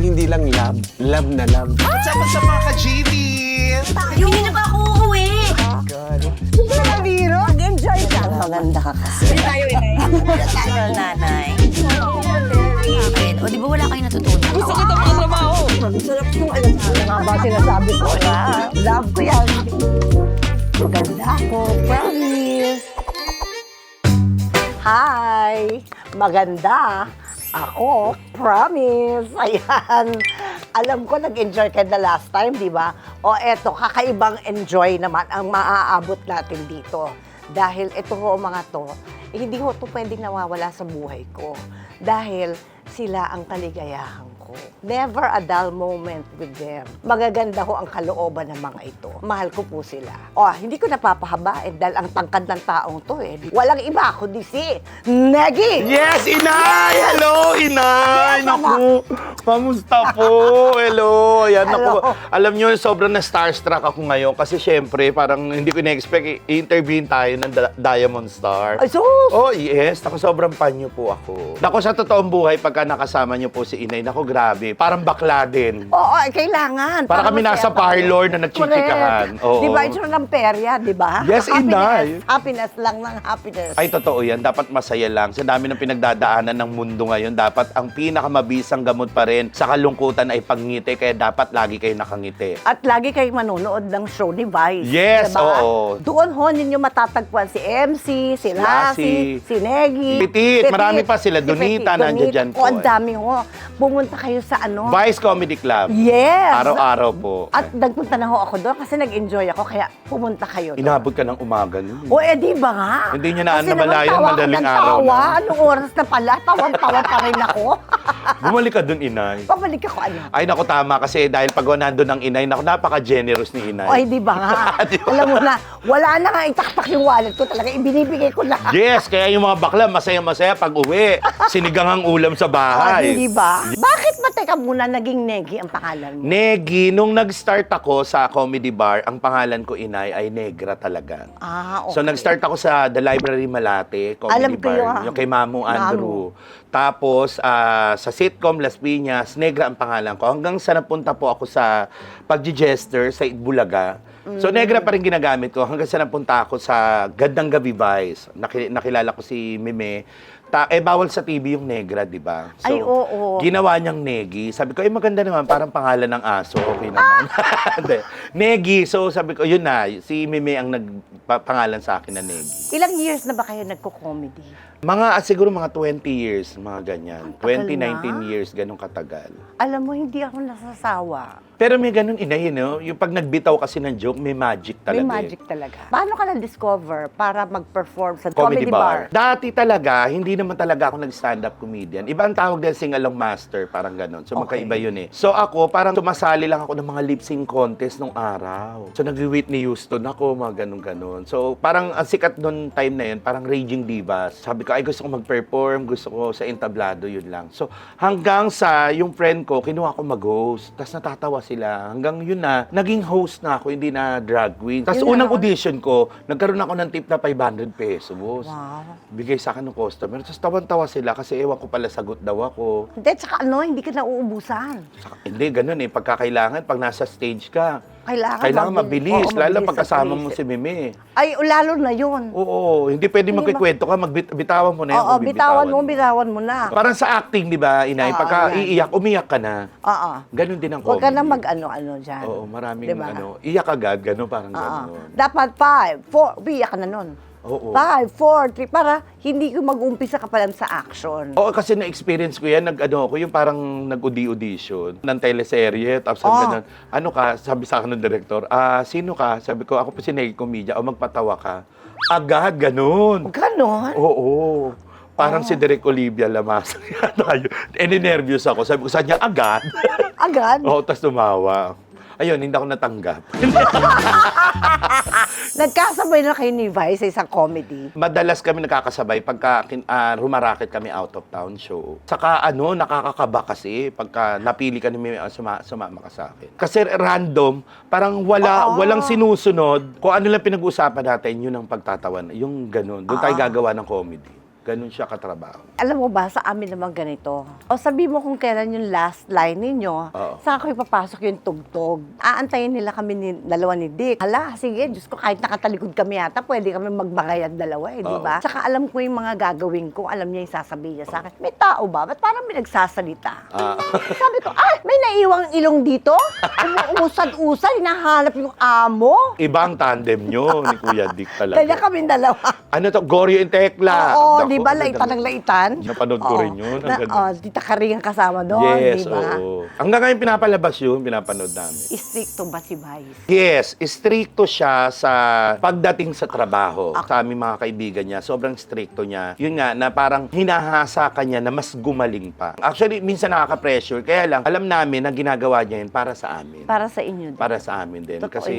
hindi lang love, love na love. What's up sa mga ka-GV? Hindi na ba ako uuwi? Mag-enjoy ka. Maganda ka kasi. Hindi tayo, inay. Tayo, nanay. Ayun. O, di ba wala kayong natutunan? Gusto kita mga trabaho. Sarap yung alam mo. Mga ba sinasabi ko na. Love ko yan. Maganda ako. Promise. Hi! Maganda. Ako. Promise. Ayan. Alam ko nag-enjoy ka na last time, di ba? O eto, kakaibang enjoy naman ang maaabot natin dito. Dahil ito ho mga to, hindi ho to pwedeng nawawala sa buhay ko. Dahil sila ang kaligayahan ko. Never a dull moment with them. Magaganda ho ang kalooban ng mga ito. Mahal ko po sila. O, hindi ko napapahabain dahil ang tangkad ng taong to walang iba kundi si Negi! Yes, Inay! Hello, Inay! Yes, Naku, kamusta po? Hello! Ayan, Hello. naku. Alam nyo, sobrang na-starstruck ako ngayon kasi syempre, parang hindi ko na-expect i-interviewin tayo ng Diamond Star. Ay, sus! Oh, yes. Naku, sobrang panyo po ako. Naku, sa totoong buhay, pagka nakasama nyo po si Inay, naku, grabe. Parang bakla din. Oo, kailangan. Para kami nasa masaya tayo. parlor na nagchichikahan. Correct. Oo. Di ba, ito ng perya, di ba? Yes, Inay. Happiness lang ng happiness. Ay, totoo yan. Dapat masaya lang. Sa dami ng pinagdadaanan ng mundo ngayon, dapat ang pinakamabisang gamot pa rin sa kalungkutan ay pagngiti. Kaya dapat lagi kayo nakangiti. At lagi kayong manonood ng show ni Vice. Yes, diba? oo. Doon ho ninyo matatagpuan si MC, si Lassie, si Negi. Petit. Marami pa sila. si Donita, Petit, nandiyan dyan po. O, ang dami ho. Pumunta kayo sa ano? Vice Comedy Club. Yes! Araw-araw po. At nagpunta na ho ako doon kasi nag-enjoy ako, kaya pumunta kayo doon. Inabot ka ng umaga nun. O, di ba nga? Hindi nyo na Kasi namalayan, naman tawa madaling ng araw tawa. na. Anong oras na pala? Tawan-tawa pa rin ako. Bumalik ka dun, Inay. Pabalik ako, ano? Ay, naku, tama. Kasi dahil pag nandun ng Inay, naku, napaka-generous ni Inay. O, di ba nga? Di ba? Alam mo na, wala na nga itaktak yung wallet ko talaga. Ibinibigay ko lahat. Yes, kaya yung mga bakla, masaya-masaya pag uwi. Sinigang ang ulam sa O, bahay. di ba? Bakit ba, teka muna, naging Negi ang pangalan mo? Negi, nung nag-start ako sa comedy bar, ang pangalan ko, Inay, ay Negra talaga. Ah, okay. So, nag-start ako sa The Library Malate, comedy Alam ko bar. yun. Yung kay Mamu Andrew. Tapos, sa sitcom Las Piñas, Negra ang pangalan ko. Hanggang sa napunta po ako sa pag-jester sa Itbulaga. So, Negra pa rin ginagamit ko. Hanggang sa napunta ako sa Gandang Gabi Vice. Nakilala ko si Meme. Bawal sa TV yung Negra, di ba? So, Ay, oo. ginawa niyang Negi. Sabi ko, maganda naman, parang pangalan ng aso. Okay naman. Hindi. Negi. So, sabi ko, yun na. Si Meme ang nagpangalan sa akin na Negi. Ilang years na ba kayo nagko-comedy? Siguro mga 20 years, mga ganyan. Tagal 20, na. 19 years, ganun katagal. Alam mo, hindi ako nasasawa. Pero may ganun, Inay, no? Yung pag nagbitaw kasi ng joke, may magic talaga. May eh. magic talaga. Paano ka na-discover para mag-perform sa comedy, bar? Dati talaga, hindi naman talaga ako nag-stand-up comedian. Iba ang tawag din sing-along master, parang ganun. So, Okay. magkaiba yun eh. So, ako, parang sumasali lang ako ng mga lip-sync contest nung araw. So, nag-Whitney Houston ako, mga ganun-ganun. So, parang ang sikat nung time na yun, parang Raging Divas. Sabi ko, ay gusto ko mag-perform, gusto ko sa entablado, yun lang. So, hanggang sa yung friend ko, kinuha ko mag-host. Tapos natatawa sila. Hanggang yun na, naging host na ako, hindi na drag queen. Tapos Yun unang lang. audition ko, nagkaroon ako ng tip na 500 pesos. Wow. Bigay sa akin ng customer. Tapos tawan-tawa sila kasi ewan ko pala sagot daw ako. Hindi, tsaka ano, hindi ka nauubusan. Hindi, ganun eh. Pagkakailangan, pag nasa stage ka, Kailangan mabilis. Oo, Lalo mabilis pagkasama sa mo paisip. si Meme. Ay, lalo na yun. Oo, hindi pwede Hindi magkikwento ka, bitawan mo na yan. Oo, kung bitawan mo na. Parang sa acting, di ba, Inay? Oo, Pagka yan. iiyak, umiyak ka na. Oo. Ganun din ang Huwag ka na comedy. mag-ano-ano dyan. Oo, maraming Diba? iyak agad, gano'n, parang Oo. gano'n. Dapat 5, 4, biyak ka na nun. Oo. 5, 4, 3, para hindi ko mag-umpisa ka pa lang sa action. Oo, kasi na-experience ko yan, yung parang nag-audition ng teleserye, tapos sabi ganun, ano ka, sabi sa akin ng director, sino ka? Sabi ko, ako po si Negi Commedia, o magpatawa ka. Agad, ganun. Ganon? Oo. Parang si Direk Olivia Lamasa. Nervous ako. Sabi ko, saan niya agad? Agad? Oo, tapos tumawa. Ayun, hindi ako natanggap. Nagkasabay na kayo ni Vice sa isang comedy. Madalas kami nakakasabay pagka rumaraket kami out of town show. Saka nakakakaba kasi pagka napili ka ni sumama ka sa akin. Kasi random, parang walang sinusunod. Kung ano lang pinag-uusapan natin, yun ang pagtatawan. Yung ganun. Doon tayo gagawa ng comedy. Ganun siya katrabaho. Alam mo ba, sa amin naman ganito. O sabi mo kung kailan yung last line ninyo, Oo. saan ko ipapasok yung tugtog. Aantayin nila kami dalawa ni Dick. Hala, sige, Diyos ko, kahit nakatalikod kami yata, pwede kami magbangayad dalawa di Oo. ba? Tsaka alam ko yung mga gagawin ko, alam niya yung sasabihin niya sa akin. May tao ba? Ba't parang may nagsasalita? Sabi ko, may naiwang ilong dito? Umusad-usad, hinahanap yung amo? Ibang tandem nyo ni Kuya Dick talaga. Kaya kami dalawa. Ano to? Goryo and Tekla. Oo, Naku, di ba? ang Laitan ng laitan. Napanood ko rin yun. Ang ganda. Tita Karing ang kasama doon, Yes, di ba? oo. Hanggang ngayon pinapalabas yun, pinapanood namin. Istrikto ba si Vice? Yes, stricto siya sa pagdating sa trabaho. Sa aming mga kaibigan niya, sobrang stricto niya. Yun nga, na parang hinahasa ka niya na mas gumaling pa. Actually, minsan nakaka-pressure. Kaya lang, alam namin na ginagawa niya yun para sa amin. Para sa inyo. Para sa amin din. Totoo Kasi,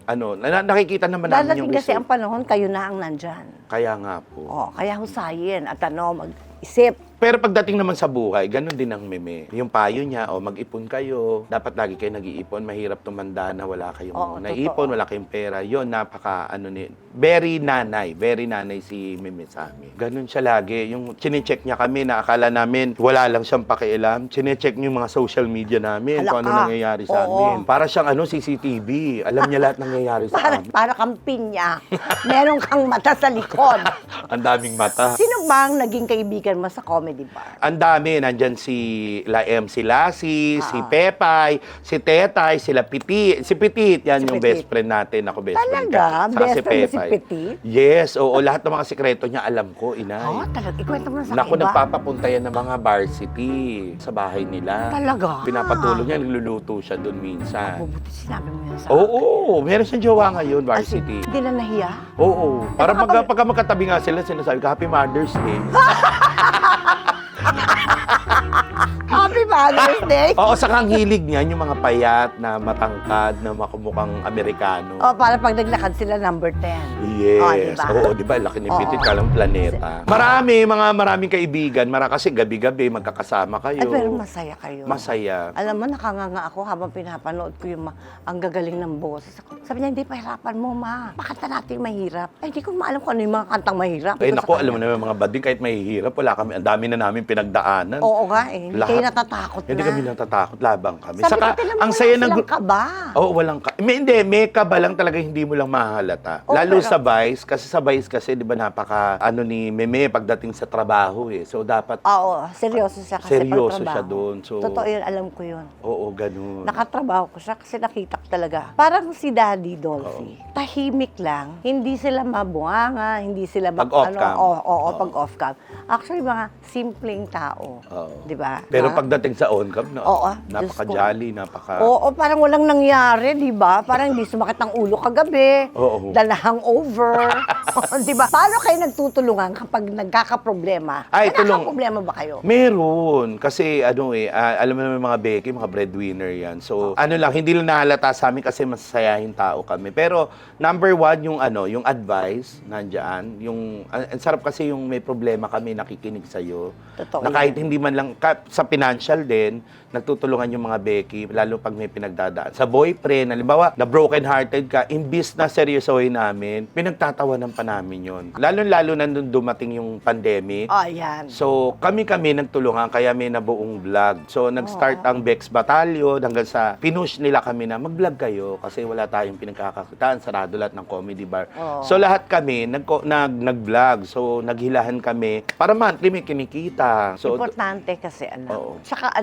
nakikita naman namin Dadating yung kasi ang result. panahon, kayo na ang nandyan. Kaya nga po. Kaya husayin at mag-isip. Pero pagdating naman sa buhay, ganun din ang meme. Yung payo niya, mag-ipon kayo. Dapat lagi kayo nag-iipon. Mahirap tumanda na wala kayong naipon, totoo. wala kayong pera. Yun, very nanay si meme sa amin. Ganun siya lagi. Yung chinecheck niya kami na akala namin wala lang siyang pakialam. Chinecheck niya yung mga social media namin, kung ano Halaka. nangyayari sa Oo. amin. Para siyang CCTV. Alam niya lahat nangyayari sa amin. Para kang pinya. Meron kang mata sa likod. Ang daming mata. Sino bang naging kaibigan mo sa comedy bar? Ang dami. Nandyan si MC Lassie, si Pepay, si Tetay, sila Petit. Si Petit, yan Si yung Petit. best friend natin. Ako best friend Talaga? ka. Saka Best friend mo si Petit? Yes, oo. Lahat ng mga sikreto niya alam ko, inay. Talaga. Ikwento mo na sa Naku, iba. nagpapapunta yan ng mga varsity sa bahay nila. Talaga? Pinapatulong niya, nagluluto siya doon minsan. Mabuti sinabi mo yun sa Oo, meron siyang jowa ngayon, varsity. Hindi na nahiya? Oo. Para pagka magkatabi nga sila, sinasabi ko, Happy Mother's Day. Happy Mother's Day! Oo, saka ang hilig niyan, yung mga payat na matangkad na makumukhang Amerikano. Para pag naglakad sila, number 10. Yes. diba? Oo, di ba? Laki ni Petit, kalang planeta. Maraming kaibigan. Kasi gabi-gabi magkakasama kayo. Ay, pero masaya kayo. Masaya. Alam mo, nakanganga ako habang pinapanood ko yung ang gagaling ng boses. Sabi niya, hindi, pahirapan mo, ma. Pakanta natin mahirap. Ay, hindi ko maalam kung ano yung mga kantang mahirap. Ay, Ito sa naku, alam mo kanya. naman mga bading, kahit mahihirap, wala kami. Ang dami na namin pinagdaanan. Oo nga eh. Hindi Lahat. kayo natatakot Hindi na. kami natatakot, labang kami. Sabi Saka, ko, tinan mo ang wala saya ng... silang kaba. Oo, walang ka. May kaba lang talaga hindi mo lang mahalata. Oo, Lalo pero- sa Vice, kasi di ba napaka, ni Meme pagdating sa trabaho eh. So, dapat, Oo, seryoso siya kasi seryoso pagtrabaho. siya doon. So, Totoo yun, alam ko yun. oo, ganun. Nakatrabaho ko siya kasi nakita ko talaga. Parang si Daddy Dolphy. Tahimik lang. Hindi sila mabuanga, hindi sila Pag off-cam. Oo, pag off-cam. Actually, mga simpleng tao. Oo. Di ba? Pero Na- pagdating sa on-cam, Oo, napaka-jolly, Oo, parang walang nangyari, di ba? Parang hindi sumakit ang ulo kagabi. Oo. Dahil hangover. Di ba? Paano kayo nagtutulungan kapag nagkakaproblema? Ay, tulong. Nagkakaproblema ba kayo? Meron. Kasi alam mo naman mga Becky, mga breadwinner yan. So, hindi lang nahalata sa amin kasi masasayahin tao kami. Pero, number one, yung advice, nandyan. Ang sarap kasi yung may problema kami, nakikinig sa'yo. Totoo Na kahit yan. hindi man lang, sa financial din, nagtutulungan yung mga Becky, lalo pag may pinagdadaan. Sa boyfriend, halimbawa, na broken-hearted ka, imbis na seryosohin namin, pinagtatawanan pa namin yun. Lalo-lalo na nung dumating yung pandemic. Ayan. So, kami nagtulungan, kaya may nabuong vlog. So, nag-start ang Bex Battalion hanggang sa pinush nila kami na mag-vlog kayo kasi wala tayong pinagkakakitaan, sarado lahat ng comedy bar. Oo. So, lahat kami nag-vlog. So, naghilahan kami para monthly may kinikita. So, Importante kasi Oo. Tsaka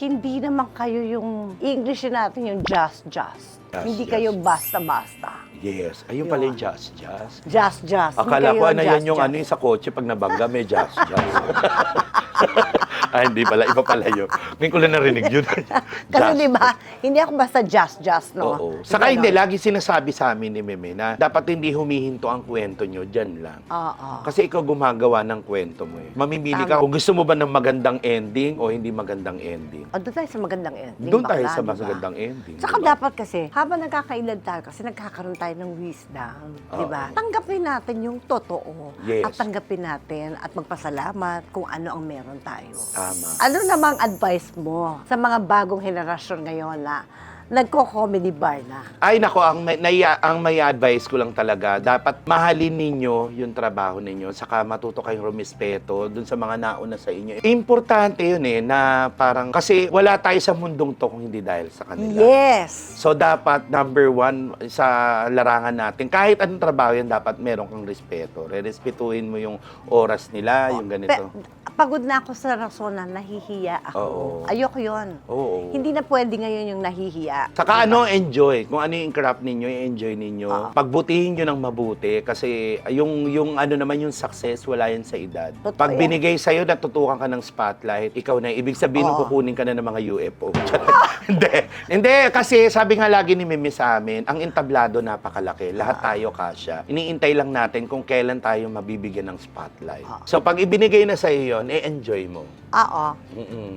hindi naman kayo yung English natin yung just. Hindi just. kayo basta-basta. yes. Ayun pala yung just. Just. Akala Hindi ko kayo yan yung just. sa kotse pag nabangga may just. Ay, hindi pala. Iba pala yun. Ngayon ko lang narinig yun. Kasi Just. di ba, hindi ako basta just, no? Oo. Saka hindi, lagi sinasabi sa amin ni Meme na dapat hindi humihinto ang kwento nyo, dyan lang. Oo. Kasi ikaw gumagawa ng kwento mo eh. Mamimili ka kung gusto mo ba ng magandang ending o hindi magandang ending. Doon tayo sa magandang ending. Doon tayo bakla, sa di ba? magandang ending. Saka diba? dapat kasi, habang nagkakaedad tayo, kasi nagkakaroon tayo ng wisdom, di ba? Oo. Tanggapin natin yung totoo. Yes. At tanggapin natin at magpasalamat kung ano ang meron tayo. Tama. Ano namang advice mo sa mga bagong henerasyon ngayon na nagko-comedy bar na. Ay nako, ang may advice ko lang talaga, dapat mahalin ninyo yung trabaho ninyo, saka matuto kayong rumispeto dun sa mga nauna sa inyo. Importante yun na parang, kasi wala tayo sa mundong to kung hindi dahil sa kanila. Yes! So dapat, number one, sa larangan natin, kahit anong trabaho yan, dapat meron kang respeto. Re-respetuhin mo yung oras nila, yung ganito. Pagod na ako sa rason na nahihiya ako. Oo. Ayoko yun. Oo. Hindi na pwede ngayon yung nahihiya. Saka enjoy. Kung ano yung craft ninyo, i-enjoy ninyo. Pagbutihin nyo ng mabuti kasi yung ano naman yung success, wala yan sa edad. Totoo Pag yan. binigay sa'yo, natutukan ka ng spotlight, ikaw na, ibig sabihin Oo. kukunin ka na ng mga UFO. Hindi, kasi sabi nga lagi ni Mimi sa amin, ang entablado napakalaki. Lahat tayo kasya. Iniintay lang natin kung kailan tayo mabibigyan ng spotlight. So pag ibinigay na sa'yo yun, enjoy mo. Oo.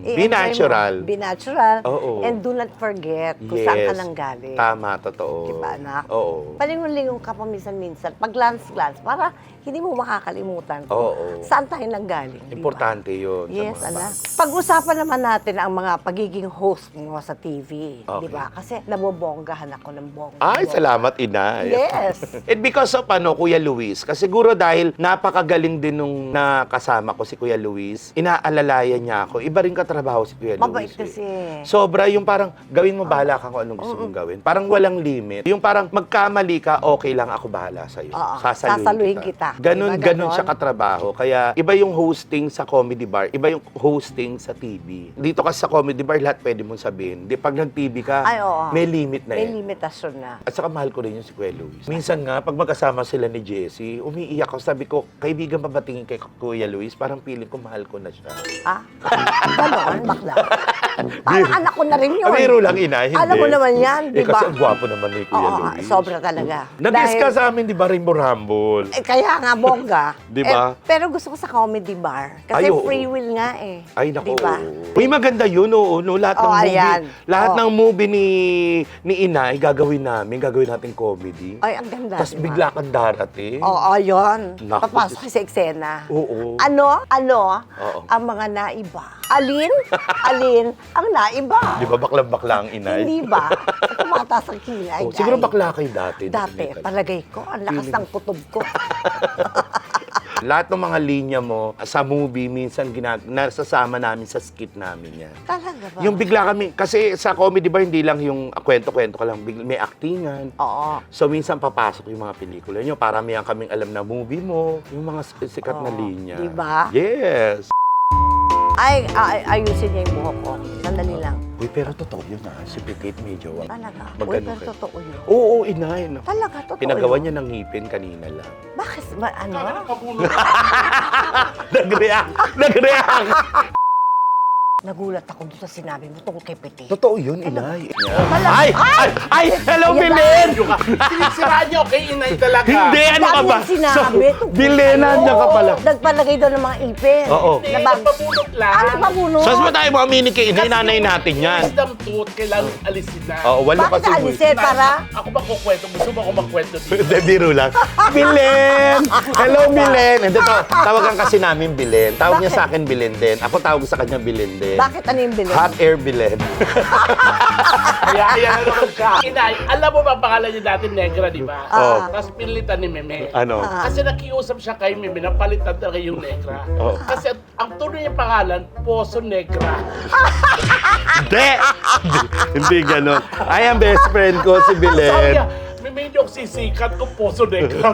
Be natural. Be natural. Oo. And do not forget kung Yes. saan ka nang galing. Tama, totoo. Diba, anak? Oo. Palingon-lingon ka pa minsan-minsan. Pag glance-glance, para hindi mo makakalimutan kung Oo. saan tayo nang galing. diba? Importante yun. Yes, sa mga anak. Pag-usapan naman natin ang mga pagiging host mo sa TV. Okay. Di ba? Kasi nabobonggahan ako ng bongga. Ay, salamat, Inay. Yes. And because of Kuya Luis, kasi siguro dahil napakagaling din nung nakasama ko si Kuya Luis, inaalalayan niya ako. Iba rin katrabaho si Kuya Mabait Luis. kasi. Sobra yung parang gawin mo bahala ka kung anong gusto mong gawin. Parang walang limit. Yung parang magkamali ka, okay lang, ako bahala sa'yo. Oo, sasaluhin kita. Ganun, Diba ganun ganon? siya katrabaho. Kaya iba yung hosting sa comedy bar, iba yung hosting sa TV. Dito kasi sa comedy bar, lahat pwede mong sabihin. Di pag nag-TV ka, Ay, oo. may limit na May eh. limitasyon na. At saka mahal ko rin yung si Kuya Luis. Minsan nga, pag magkasama sila ni Jessie, umiiyak ako. Sabi ko, kaibigan pa ba tingin kay Kuya Luis? Parang feeling ko mahal ko na siya. Ah? Ganon, bakla. Parang anak ko na rin yun. Biro lang, Ina, hindi. Alam mo naman yan, di ba? Kasi ang gwapo naman ni Kuya Oo, Luis. sobra talaga. Nag-guest ka Dahil- sa amin, di ba, Rainbow Rumble? kaya nga, bongga. Di ba? Pero gusto ko sa comedy bar. Kasi Ay, oo. free will nga eh. Ay, nako. Di ba? Uy, maganda yun, oo. No, lahat ng Oh, movie, ayan. lahat Oh. ng movie ni Inay, gagawin natin comedy. Ay, ang ganda. Tapos di ba? bigla kang darating. Oo, yun. Naku, Papasok sa eksena. Oo. Ano? Oo. Ang mga naiba. Alin? Alin? Ang naiba. Di ba baklang-bakla ang Inay? Hindi ba? Tumataas ang kilay. Oh, siguro guys. bakla kayo dati. Dati, palagay ko, ang lakas ng kutob ko. Lahat ng mga linya mo sa movie, minsan nasasama namin sa skit namin yan. Talaga ba? Yung bigla kami, kasi sa comedy bar, hindi lang yung kwento-kwento ka lang, may actingan. Oo. So, minsan papasok yung mga pelikula nyo, paramihan kaming alam na movie mo, yung mga sikat na Oo. linya. Diba? Yes. Ay, ayusin niya yung buhok ko. Sandali lang. Uy, pero totoo yun si Petit medyo. Talaga. Uy, Magano pero ka? totoo yun. Oo, Inay. No. Talaga, totoo Pinagawa yun. niya ng ngipin kanina lang. Bakit? Ano? Nag-react. Nagulat ako doon sa sinabi mo tungkol kay Pete. Totoo yun, Inay. Wala. Ay! Hello, Ayan Belen! Sinisiraan niyo kay Inay talaga. Hindi, ano ka Dami ba? niyang sinabi tungkol Bilenan sa'yo. niya ka pala. Nagpalagay doon ng mga ipin. Oo. Hindi, Na bag- nagpabunot lang. Ano ba puno? Saan ba tayo mga mini kay Inay? Nanay natin yan. Wisdom tooth, kailangan alisin na. Oo, wala Bakit kasi. alisin? Para? Ako ba kukwento? Gusto mo ako magkwento dito? Hindi, biro lang. Bilen! Hello, Bilen! Hindi, tawagan kasi namin Bilen. Tawag niya Bakit? sa akin Bilen din. Ako tawag sa kanya Bilen din. Bakit ano yung bilhin? Hot air Bilen. Kaya na naman siya. Inay, alam mo ba pangalan niya dati Negra, di ba? Oo. Tapos pinilitan ni Meme. Ano? Kasi nakiusap siya kay Meme na palitan talaga yung Negra. Oo. Kasi ang tunay niya pangalan, Poso Negra. Hindi! Hindi ganon. Ay, ang best friend ko, si Sabi Bilen. niya, Meme, hindi ako sisikat kung Poso Negra.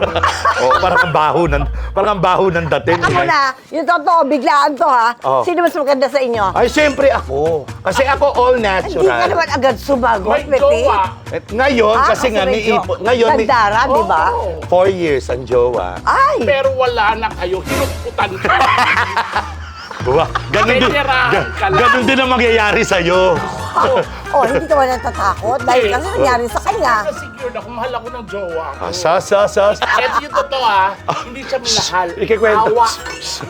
Oh, parang ang baho ng dating. Ako na, yung totoo, biglaan to ha. Oo. Sino mas maganda sa inyo? Ay, siyempre ako. Kasi ako all Hindi ka natural. naman agad sumagot, May Pete. jowa. Ngayon, kasi nga may medyo ipon. Ngayon, may Nagdara, di ba? Oo. 4 years ang jowa. Ay! Pero wala na kayo, hinukputan ka. Diba? Ganun din ang mangyayari sa'yo. Oh, hindi ka ba natatakot? Dahil kasi nangyari sa kanya. Kasi secured ako, mahal ako ng jowa. Sas. Ito yung totoo hindi siya minahal. Ikikwento. Awa.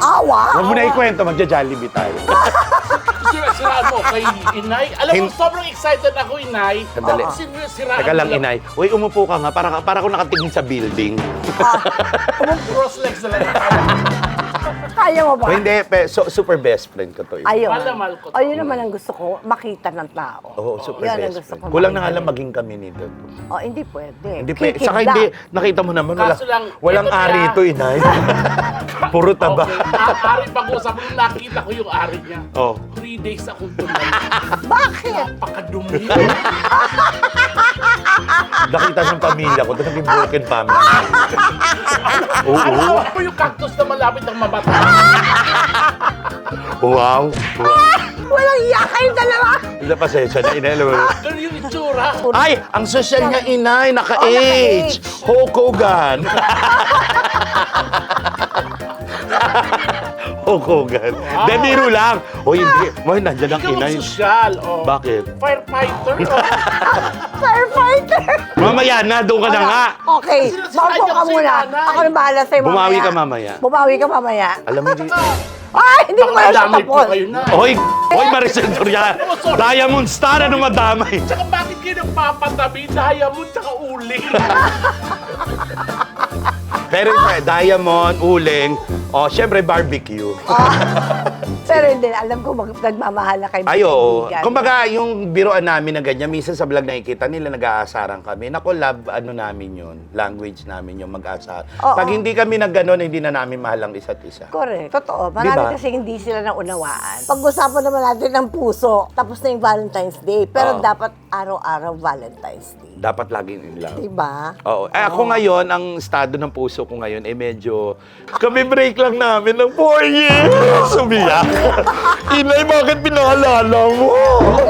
Awa! Huwag mo na ikwento, magja-Jollibee tayo. Siraan mo kay Inay. Alam mo, sobrang excited ako, Inay. Sandali. Siraan Teka lang, Inay. Uy, umupo ka nga. Para ako nakatingin sa building. Cross legs na lang tayo. Kaya mo ba? O, hindi, super best friend ko to. Ayun. Mahal na mahal ko to. Ayun naman ang gusto ko, makita ng tao. Oo, super Yan ang best gusto friend. ko Kulang na nga makita. lang maging kami nito. Oh, hindi pwede. Hindi pa, Kikidlat. saka hindi, nakita mo naman, Kaso lang, walang ito ari siya. ito, inay. Puro taba. Okay. Ari pag-usap, nung nakita ko yung ari niya. Oh. 3 days akong tumal. Bakit? Napakadumi. Nakita ng pamilya ko, ito naging broken family. Oo. Alam ko yung cactus na malapit ang mabata. Wow. Walang iya kayong dalawa. Hindi, pasensya na, inay. Alam mo. Ganun yung itsura. Ay, ang social niya, inay, naka-age. Hulk Hogan. Hulk Hogan. Hindi, biro lang. O hindi. May nandiyan ang Ikaw inay. social. Oh. Bakit? Firefighter. Firefighter. Mamaya na, doon ka na nga. Okay, maupo ka si muna. nanay. Ako na bahala sa'yo mamaya. Bumawi ka mamaya. Bumawi ka mamaya. Alam mo, hindi. Ay, hindi ko Baka kaya madamay po tapos. kayo na. Hoy, Maricel Soriano. Diamond Star, ano madamay? Tsaka bakit kayo nagpapatabi? Diamond tsaka uling. Pero diamond, uling, syempre barbecue. Pero hindi, alam ko nagmamahal na kayo. Ay, oo. kaibigan. Kumbaga, yung biroan namin na ganyan, minsan sa vlog nakikita nila, nag-aasaran kami. Naku, love, ano namin yun, language namin yung mag-aasar. Oo. Pag hindi kami nag-ganon, hindi na namin mahal ang isa't isa. Correct. Totoo. Marami Diba? kasi hindi sila naunawaan. Pag-usapan naman natin ng puso, tapos na yung Valentine's Day. Pero Oo. dapat araw-araw Valentine's Day. Dapat laging in love. Diba? Oo. Ako ngayon, ang estado ng puso ko ngayon, medyo, kami break lang namin ng 4 years. Sumiyak. Inay, bakit pinaalala mo?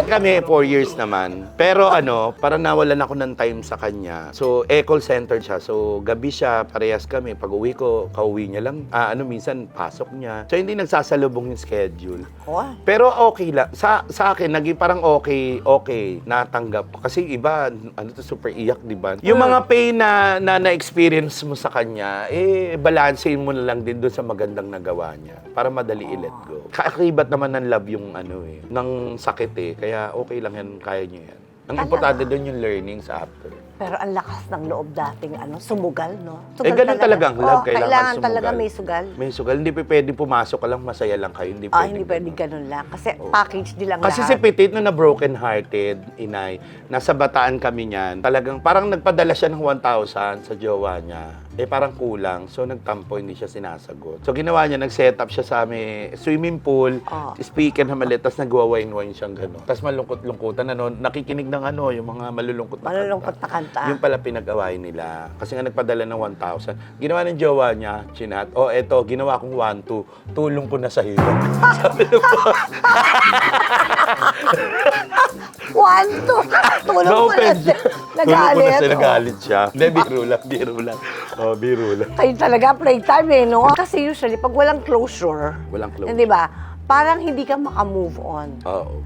Kami 4 years naman. Pero parang nawalan ako ng time sa kanya. So, call center siya. So, gabi siya, parehas kami. Pag uwi ko, kauwi niya lang. Minsan, pasok niya. So, hindi nagsasalubong yung schedule. Oh. Pero okay lang. Sa akin, naging parang okay, natanggap ko. Kasi iba, super iyak, di ba? Yung mga pain na na-experience mo sa kanya, balansein mo na lang din doon sa magandang nagawa niya para madali i-let go. Kaakibat naman ng love yung ng sakit Kaya okay lang yan, kaya niyo yan. Ang importante doon yung learning sa after. Pero ang lakas ng loob dating sumugal, no? Ganun talaga ang love. Oo, Kailangan talaga sumugal. may sugal. May sugal. Hindi pwede pumasok ka lang, masaya lang kayo. Hindi pwede. Hindi pwede ganun lang. Kasi package din lang Kasi si Petit, nung na broken-hearted, inay, nasa Bataan kami niyan, talagang parang nagpadala siya ng 1,000 sa jowa niya. Parang kulang. So, nagtampo, hindi siya sinasagot. So, ginawa niya, nag-set up siya sa aming swimming pool, speaker na maliit, tapos nagwa-wine-wine siyang gano'n. Tapos malungkot-lungkutan, nakikinig ng yung mga malulungkot na Malulungkot na kanta. Yung pala pinag-away nila. Kasi nga nagpadala ng 1,000. Ginawa ng jowa niya, chinat, eto, ginawa kong 1-2, tulong ko na sa iyo. Sabi na po. 1, 2, tulong mo na siya. Nagalit. Nagalit siya. Hindi, biro lang. Biro lang. Kayo talaga, playtime no? Kasi usually, pag walang closure, Walang closure. Di ba? Parang hindi ka maka-move on. Oo.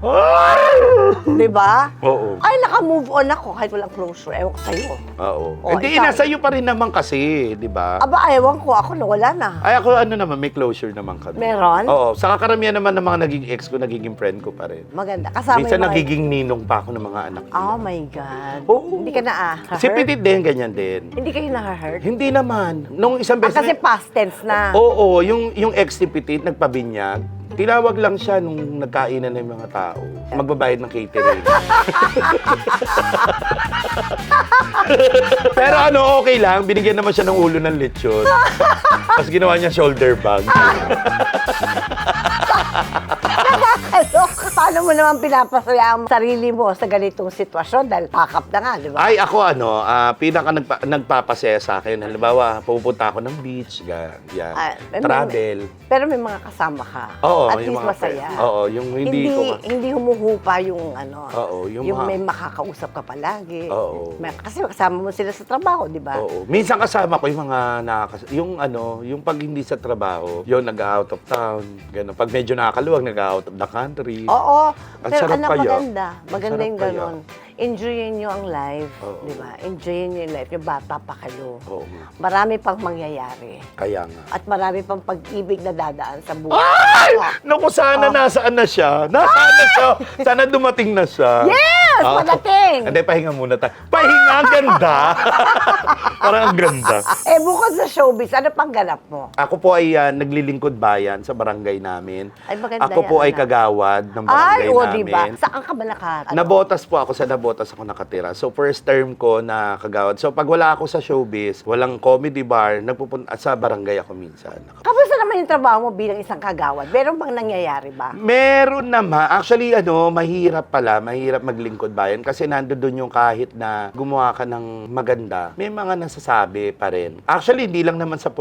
Di ba? Oo. Ay, naka-move on ako kahit walang closure. Ewan ko sa'yo. Oo. O, Hindi, ikaw? nasa iyo pa rin naman kasi, di ba? Aba, ewan ko. Ako nawala na. Ay, ako naman, may closure naman kami. Meron? Oo. Sa karamihan naman ng mga naging ex ko, nagiging friend ko pa rin. Maganda. Kasama Minsan yung mga... nagiging ninong pa ako ng mga anak nila. Oh my God. Oo. Hindi ka na Si Petit din, ganyan din. Hindi kayo na-hurt? Hindi naman. Nung isang beses... Kasi past tense na. Oo, yung ex ni Petit, nagpabinyag. Tinawag lang siya nung nagkainan ng mga tao. Magbabayad ng catering. Pero okay lang. Binigyan naman siya ng ulo ng lechon. Tapos ginawa niya shoulder bag. Ano? Paano mo naman pinapasaya ang sarili mo sa ganitong sitwasyon? Dahil pakap na nga, di ba? Ay, ako pinaka nagpapasaya sa akin. Halimbawa, pupunta ako ng beach, yan. Travel. Pero may mga kasama ka. Oo, At yung least mga masaya. Oo, yung hindi ko Hindi humuhupa yung Oo, yung may makakausap ka palagi. Oo. Kasi kasama mo sila sa trabaho, di ba? Oo. Minsan kasama ko yung mga yung pag hindi sa trabaho, yung nag-out of town, gano'n. Pag medyo nakakaluwag, nag-out of the country. Oo. Ang Pero sarap anak, kaya. maganda. Maganda Sarap yung kaya. ganon. Enjoyin nyo ang life, Oo. di ba? Enjoyin nyo yung life. Yung bata pa kayo. Oo. Marami pang mangyayari. Kaya nga. At marami pang pag-ibig na dadaan sa buhay. Ay! Naku, sana nasaan na siya. Nasaan na siya. Sana dumating na siya. Yeah! Yes, Oo. padating. Hindi, pahinga muna tayo. Pahinga, ang ganda. Parang ang ganda. Eh, bukod sa showbiz, ano pang ganap mo? Ako po ay naglilingkod bayan sa barangay namin. Ay, maganda Ako po yan, ay anak. kagawad ng Ay, barangay o, namin. diba? Saan ka ba Nabotas po ako, sa Nabotas ako nakatira. So, first term ko na kagawad. So, pag wala ako sa showbiz, walang comedy bar, nagpupunta sa barangay ako minsan. Kamusta naman yung trabaho mo bilang isang kagawad? Meron bang nangyayari ba? Meron naman. Actually, mahirap pala. Mahirap maglingkod bayan. Kasi nandoon yung kahit na gumawa ka ng maganda, may mga nasasabi pa rin. Actually, hindi lang naman sa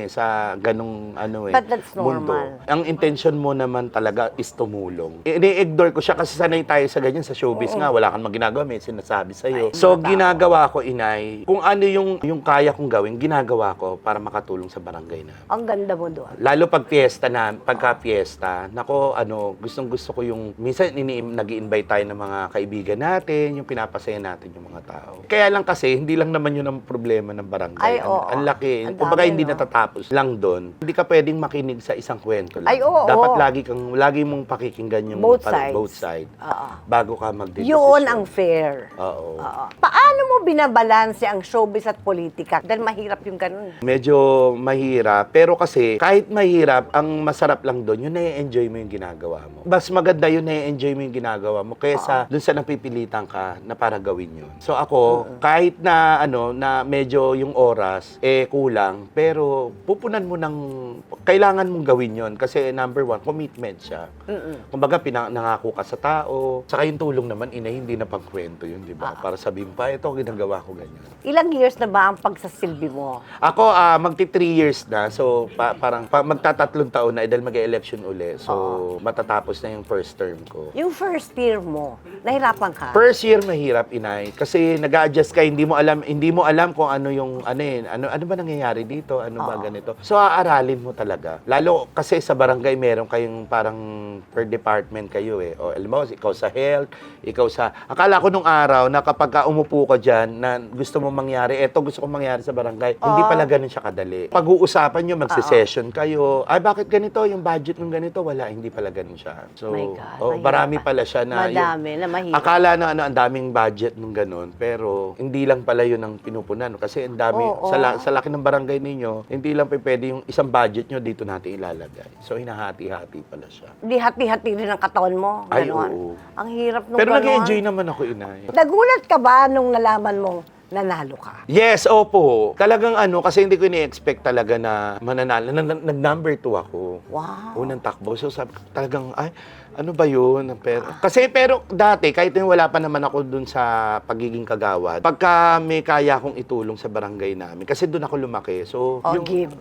sa ganung But that's mundo. normal. Ang intention mo naman talaga is tumulong. Ini-ignore ko siya kasi sanay tayo sa ganyan. Sa showbiz nga, wala kang maginagawa. May sinasabi sa'yo. Ay, So, mga tao. ginagawa ko, inay, kung ano yung kaya kong gawin, ginagawa ko para makatulong sa barangay na. Ang ganda mo doon. Lalo pagka fiesta, nako, gustong-gusto ko yung, minsan nag-i-invite tayo ng mga kaibigan natin, yung pinapasaya natin yung mga tao. Kaya lang kasi, hindi lang naman yun ang problema ng barangay. Ay, Ang- oo. Ang laki. Ang Kumbaga, dami, hindi no? natatapos lang doon. Hindi ka pwedeng makinig sa isang kwento lang. Ay, oo. Dapat lagi mong pakikinggan yung Both sides. both side Oo. bago ka magdedesisyon. Yun ang fair. Oo. Oo. Paano mo binabalanse ang showbiz at politika? Dahil mahirap yung ganun. Medyo mahirap, pero kasi kahit mahirap, ang masarap lang doon, yung na-enjoy mo yung ginagawa mo. Mas maganda yung na-enjoy mo yung ginagawa mo kaysa doon sa napipilitan ka na para gawin yun. So ako, kahit na na medyo yung oras kulang, pero pupunan mo ng kailangan mong gawin yon kasi number one, commitment siya. Kumbaga, nangako ka sa tao, saka yung tulong naman, hindi na pangkwento yun, di ba? Para sabihin pa, ito, ginagawa ko ganyan. Ilang years na ba ang pagsasilbi mo? Ako, magti 3 years na. So, parang magtatatlong taon na dahil mag-election uli. So, matatapos na yung first term ko. Yung first year mo, nahirapan ka? First year mahirap, inay. Kasi nag-a-adjust ka, hindi mo alam kung ano yung ano ba nangyayari dito, ano ba ganito. So, aaralin mo talaga. Lalo kasi sa barangay meron kayong parang per department kayo O alam mo, ikaw sa health, ikaw sa akala ko nung araw na kapag umupo ka diyan na gusto mo mangyari, gusto ko mangyari sa barangay, hindi pala ganun siya kadali. Pag-uusapan nyo, magse-session kayo. Ay, bakit ganito? Yung budget ng ganito, wala, hindi pala ganun siya. So, My God, marami mahirap. pala siya na Madami na mahirap. akala na ang daming budget nung ganun, pero hindi lang pala yun ang pinupunan. Kasi ang dami, Oo. sa laki ng barangay ninyo, hindi lang pwede yung isang budget nyo dito natin ilalagay. So, hinahati-hati pala siya. Di hati-hati rin ang katawan mo. Ay, Ganon. oo. Ang hirap nung Pero ganon. nag-enjoy naman ako, inay. Nagulat ka ba nung nalaman mong nanalo ka? Yes, opo. Talagang kasi hindi ko ini-expect talaga na mananalo. Nag-number 2 ako. Wow. Unang takbo. So sabi ko, talagang, ano ba yun? Pero dati, kahit yung wala pa naman ako dun sa pagiging kagawad, pagka may kaya akong itulong sa barangay namin, kasi dun ako lumaki. So, Give.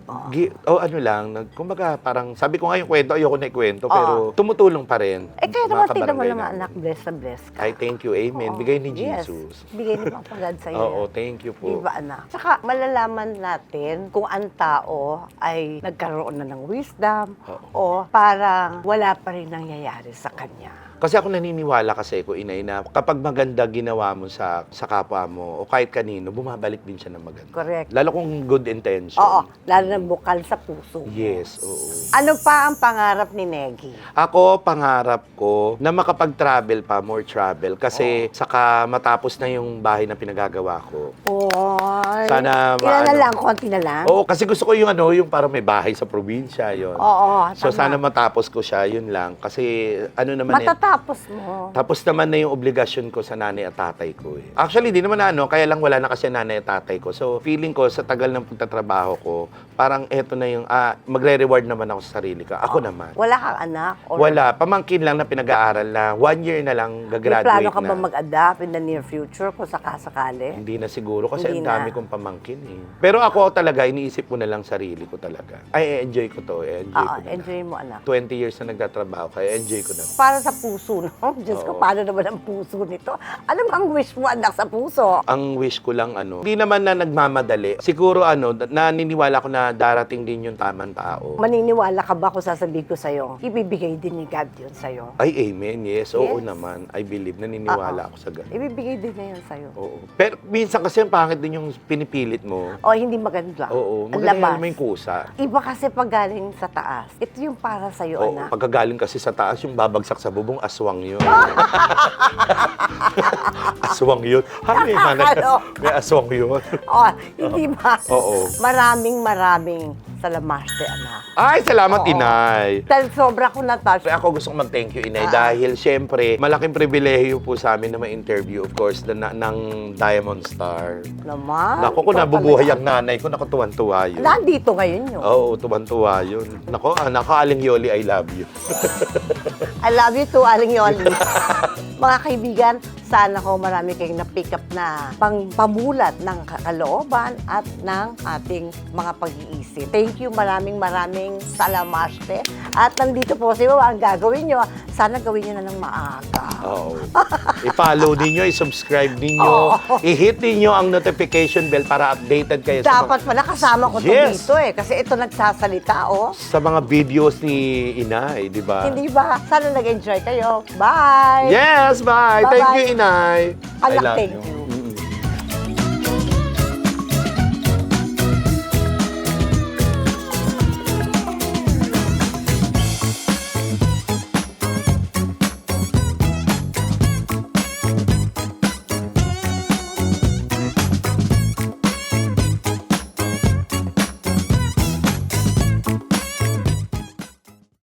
kumbaga parang, sabi ko nga yung kwento, ayoko na ikwento, pero tumutulong pa rin. Kaya mga naman, tignan mo kabarangay naman, namin. anak, bless na bless ka. Ay, thank you, amen. Oo. Bigay ni Yes. Jesus. Bigay ni Papa God sa'yo. Oo, thank you po. Diba, anak? Tsaka, malalaman natin kung ang tao ay nagkaroon na ng wisdom o parang wala pa rin nangyayari sa kanya. Kasi ako naniniwala kasi ko, inay, na kapag maganda ginawa mo sa kapwa mo o kahit kanino, bumabalik din siya ng maganda. Correct. Lalo kung good intention. Oo, lalo na bukal sa puso. Yes, oo. Ano pa ang pangarap ni Negi? Ako, pangarap ko na makapag-travel pa, more travel. Kasi saka matapos na yung bahay na pinagagawa ko. Oy. Sana Ilan na maano. lang, konti na lang? Oo, kasi gusto ko yung yung parang may bahay sa probinsya, yon. Oo, So tama. sana matapos ko siya, yun lang. Kasi naman Matatapos mo. Tapos naman na yung obligasyon ko sa nanay at tatay ko Actually, di naman kaya lang wala na kasi nanay at tatay ko. So, feeling ko sa tagal ng pagtatrabaho ko, parang eto na yung, magre-reward naman ako sa sarili ko. Ako naman. Wala kang anak? Or Wala. Pamangkin lang na pinag-aaral na 1 year na lang May gagraduate plano ka na. ba mag-adapt in the near future kung sakasakali? Hindi na siguro kasi Hindi ang dami na. kong pamangkin Pero ako talaga, iniisip ko na lang sarili ko talaga. Ay, enjoy ko to. Enjoy Oo, ko na. enjoy mo, anak. 20 years na nagtatrabaho, kaya enjoy ko na. Para sa puso, no? Diyos ko, Oo. paano naman ang puso nito? Ano bang wish mo, anak, sa puso? Ang wish ko lang hindi naman na nagmamadali. Siguro naniniwala ko na darating din yung tamang tao. Maniniwala ka ba kung sasabihin ko sa'yo, ibibigay din ni God yun sa'yo? Ay, amen. Yes, oo Yes. naman. I believe. Naniniwala ako sa ganun. Ibibigay din niya yun sa'yo. Oo. Pero minsan kasi ang pangit din yung pinipilit mo. O, hindi maganda. Oo. Ang Maganda labas. mo yung kusa. Iba kasi pag galing sa taas. Ito yung para sa'yo, Oo. anak. Pagkagaling kasi sa taas, yung babagsak sa bubong, aswang yun. Aswang yun. Hay, may aswang yun. Oh, hindi ba? Oo. Maraming salamaste, anak. Ay, salamat, Oo. Inay. Dahil sobra ko na-touch. Ako gusto kong mag-thank you, Inay, dahil syempre, malaking pribilehiyo po sa amin na ma-interview, of course, ng Diamond Star. Naman. Naku, kung ikaw nabubuhay talaga. ang nanay ko, naku, tuwan-tuwa yun. Nandito ngayon yun. Oo, tuwan-tuwa yun. Naku, Aling Yoli, I love you. I love you too, Aling Yoli. Mga kaibigan, sana ko marami kayong na-pick up na pamulat ng kalooban at ng ating mga pag-iisip. Thank you, maraming salamaste. At nandito po si Mama, ang gagawin nyo, sana gawin nyo na ng maaga. Oo. I-follow ninyo, i-subscribe ninyo, Oo. i-hit ninyo ang notification bell para updated kayo Dapat pala kasama ko to Yes. dito eh. Kasi ito nagsasalita, oh. sa mga videos ni Inay, di ba? Hindi ba? Sana nag-enjoy kayo. Bye! Yes, bye! Thank Bye-bye. you, Inay. I Anak, love thank you. you.